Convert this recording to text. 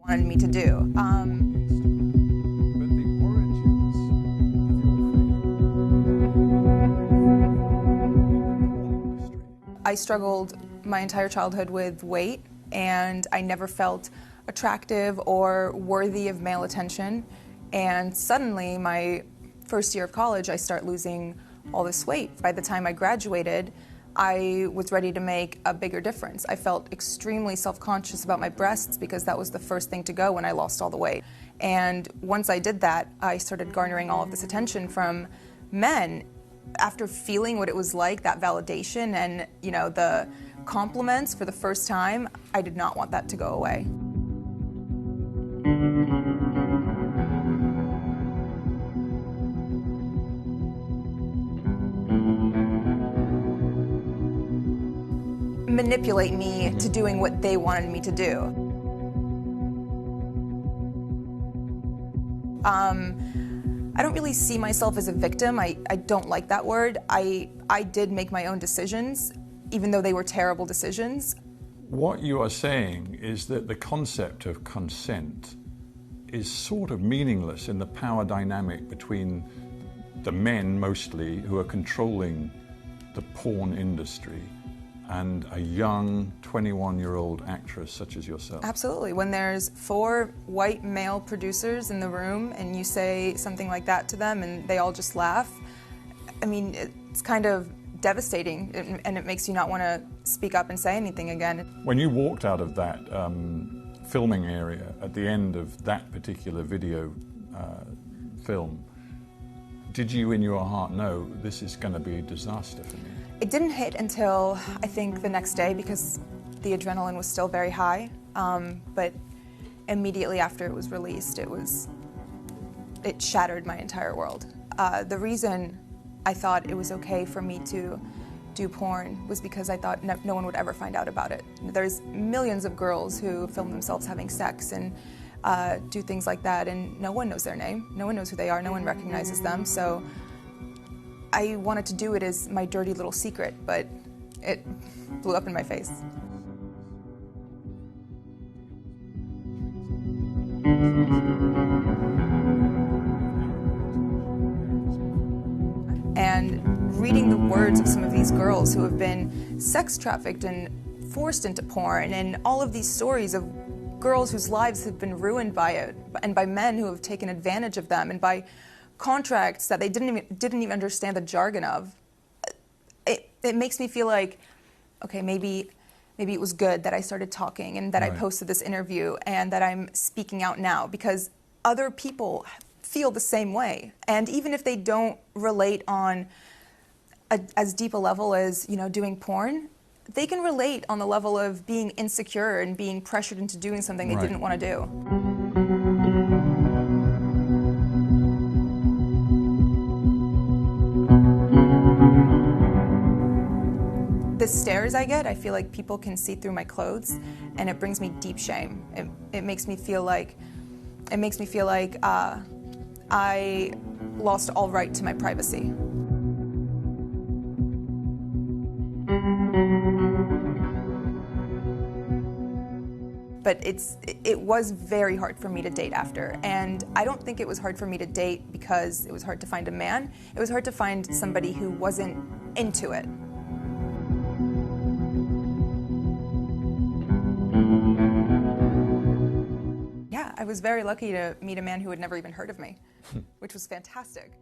wanted me to do. I struggled my entire childhood with weight, and I never felt attractive or worthy of male attention. And suddenly, my first year of college, I start losing all this weight. By the time I graduated, I was ready to make a bigger difference. I felt extremely self-conscious about my breasts because that was the first thing to go when I lost all the weight. And once I did that, I started garnering all of this attention from men. After feeling what it was like, that validation and, the compliments for the first time, I did not want that to go away. Manipulate me to doing what they wanted me to do. I don't really see myself as a victim. I don't like that word. I did make my own decisions, even though they were terrible decisions. What you are saying is that the concept of consent is sort of meaningless in the power dynamic between the men, mostly, who are controlling the porn industry, and a young 21-year-old actress such as yourself. Absolutely. When there's 4 white male producers in the room and you say something like that to them and they all just laugh, I mean, it's kind of devastating, and it makes you not want to speak up and say anything again. When you walked out of that filming area at the end of that particular video film, did you in your heart know this is going to be a disaster for me? It didn't hit until, I think, the next day because the adrenaline was still very high, but immediately after it was released, it shattered my entire world. The reason I thought it was okay for me to do porn was because I thought no one would ever find out about it. There's millions of girls who film themselves having sex and do things like that, and no one knows their name, no one knows who they are, no one recognizes them, so I wanted to do it as my dirty little secret, but it blew up in my face. And reading the words of some of these girls who have been sex trafficked and forced into porn, and all of these stories of girls whose lives have been ruined by it, and by men who have taken advantage of them, and by contracts that they didn't even understand the jargon of. It makes me feel like, okay, maybe it was good that I started talking and that I posted this interview and that I'm speaking out now, because other people feel the same way. And even if they don't relate on as deep a level as, doing porn, they can relate on the level of being insecure and being pressured into doing something they didn't want to do. The stares I get, I feel like people can see through my clothes, and it brings me deep shame. It makes me feel like I lost all right to my privacy. But it was very hard for me to date after, and I don't think it was hard for me to date because it was hard to find a man. It was hard to find somebody who wasn't into it. Yeah, I was very lucky to meet a man who had never even heard of me, which was fantastic.